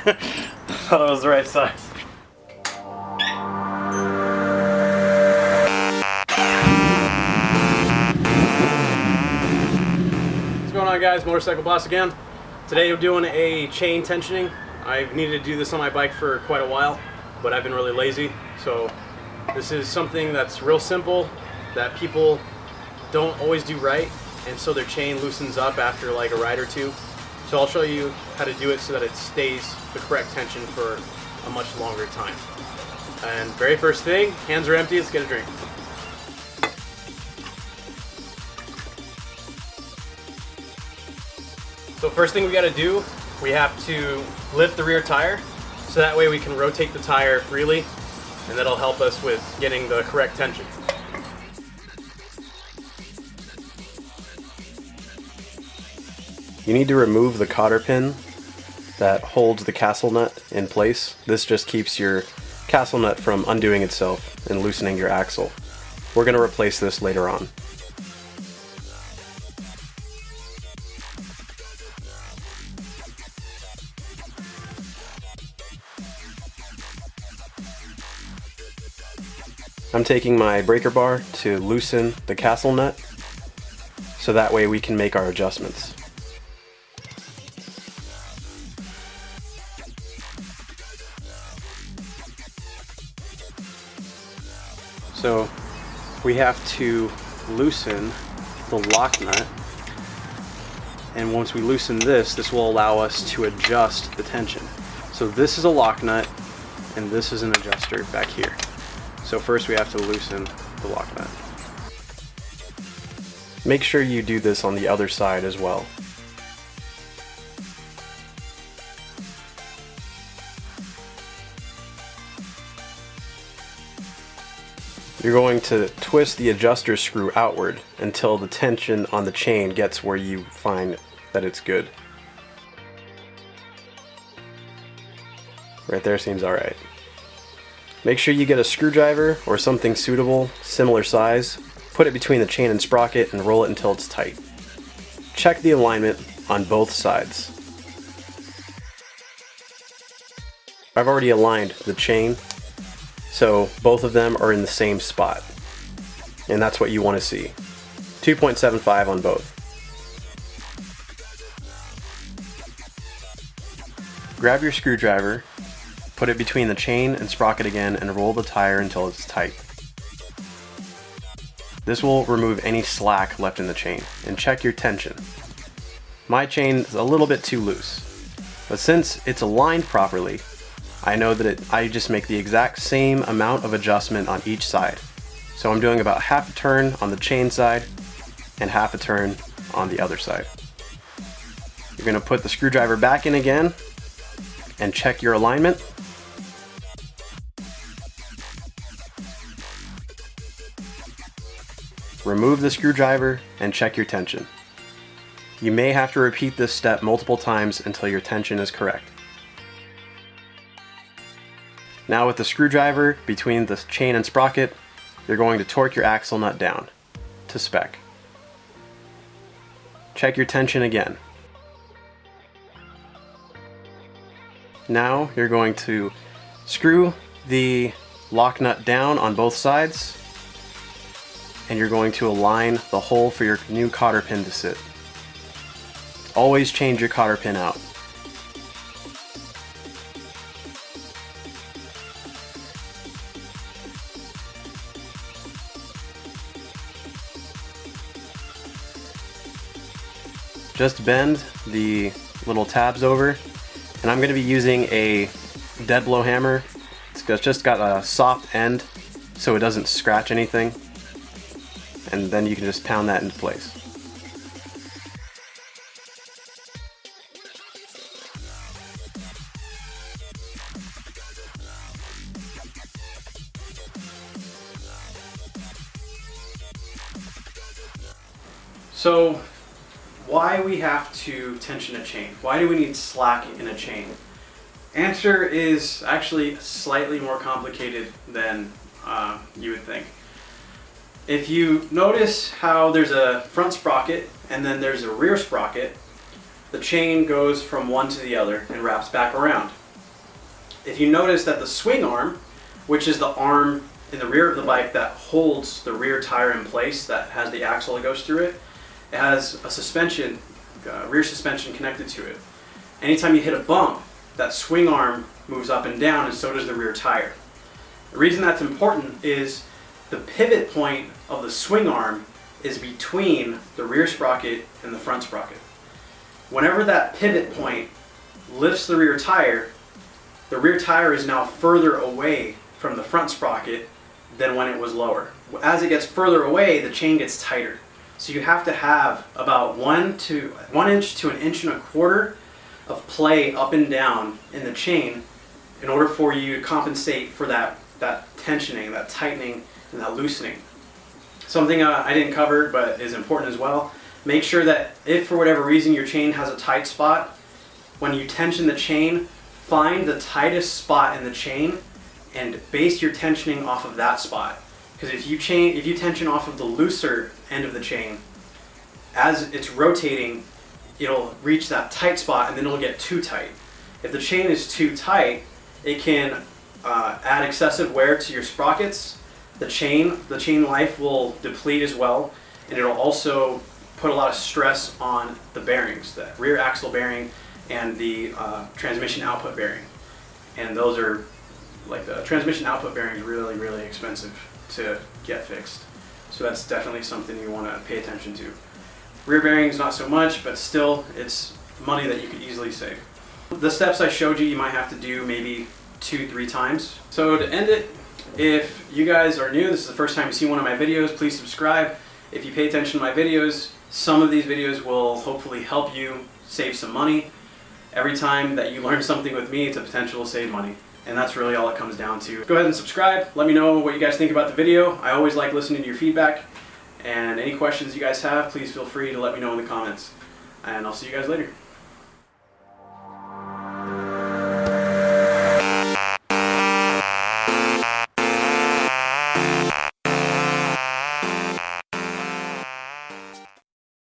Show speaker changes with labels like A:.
A: Thought it was the right size. What's going on, guys? Motorcycle Boss again. Today I'm doing a chain tensioning. I've needed to do this on my bike for quite a while, but I've been really lazy. So this is something that's real simple that people don't always do right, and so their chain loosens up after like a ride or two. So I'll show you how to do it so that it stays the correct tension for a much longer time. And very first thing, hands are empty, let's get a drink. So first thing we gotta do, we have to lift the rear tire so that way we can rotate the tire freely, and that'll help us with getting the correct tension.
B: You need to remove the cotter pin that holds the castle nut in place. This just keeps your castle nut from undoing itself and loosening your axle. We're going to replace this later on. I'm taking my breaker bar to loosen the castle nut so that way we can make our adjustments. So we have to loosen the lock nut, and once we loosen this, this will allow us to adjust the tension. So this is a lock nut and this is an adjuster back here. So first we have to loosen the lock nut. Make sure you do this on the other side as well. You're going to twist the adjuster screw outward until the tension on the chain gets where you find that it's good. Right there seems alright. Make sure you get a screwdriver or something suitable, similar size, put it between the chain and sprocket and roll it until it's tight. Check the alignment on both sides. I've already aligned the chain, so both of them are in the same spot, and that's what you want to see. 2.75 on both. Grab your screwdriver, put it between the chain and sprocket again, and roll the tire until it's tight. This will remove any slack left in the chain, and check your tension. My chain is a little bit too loose, but since it's aligned properly, I know that I just make the exact same amount of adjustment on each side. So I'm doing about half a turn on the chain side and half a turn on the other side. You're going to put the screwdriver back in again and check your alignment. Remove the screwdriver and check your tension. You may have to repeat this step multiple times until your tension is correct. Now with the screwdriver between the chain and sprocket, you're going to torque your axle nut down to spec. Check your tension again. Now you're going to screw the lock nut down on both sides, and you're going to align the hole for your new cotter pin to sit. Always change your cotter pin out. Just bend the little tabs over, and I'm going to be using a dead blow hammer. It's just got a soft end so it doesn't scratch anything, and then you can just pound that into place.
A: So why we have to tension a chain? Why do we need slack in a chain? Answer is actually slightly more complicated than you would think. If you notice how there's a front sprocket and then there's a rear sprocket, the chain goes from one to the other and wraps back around. if you notice that the swing arm, which is the arm in the rear of the bike that holds the rear tire in place, that has the axle that goes through it, it has a suspension, rear suspension connected to it. Anytime you hit a bump, that swing arm moves up and down, and so does the rear tire. The reason that's important is the pivot point of the swing arm is between the rear sprocket and the front sprocket. Whenever that pivot point lifts the rear tire is now further away from the front sprocket than when it was lower. As it gets further away, the chain gets tighter. So you have to have about 1 inch to 1.25 inches of play up and down in the chain in order for you to compensate for that tensioning, that tightening, and that loosening. Something I didn't cover but is important as well, make sure that if for whatever reason your chain has a tight spot, when you tension the chain, find the tightest spot in the chain and base your tensioning off of that spot. Because if you tension off of the looser end of the chain, as it's rotating, it'll reach that tight spot and then it'll get too tight. If the chain is too tight, it can add excessive wear to your sprockets. The chain life will deplete as well, and it'll also put a lot of stress on the bearings, the rear axle bearing and the transmission output bearing. And those are, like, the transmission output bearing is really, really expensive to get fixed. So that's definitely something you want to pay attention to. Rear bearings not so much, but still it's money that you could easily save. The steps I showed you, you might have to do maybe 2-3 times. So to end it, if you guys are new, this is the first time you see one of my videos, please subscribe. If you pay attention to my videos, some of these videos will hopefully help you save some money. Every time that you learn something with me, it's a potential to save money. And that's really all it comes down to. Go ahead and subscribe. Let me know what you guys think about the video. I always like listening to your feedback. And any questions you guys have, please feel free to let me know in the comments. And I'll see you guys later.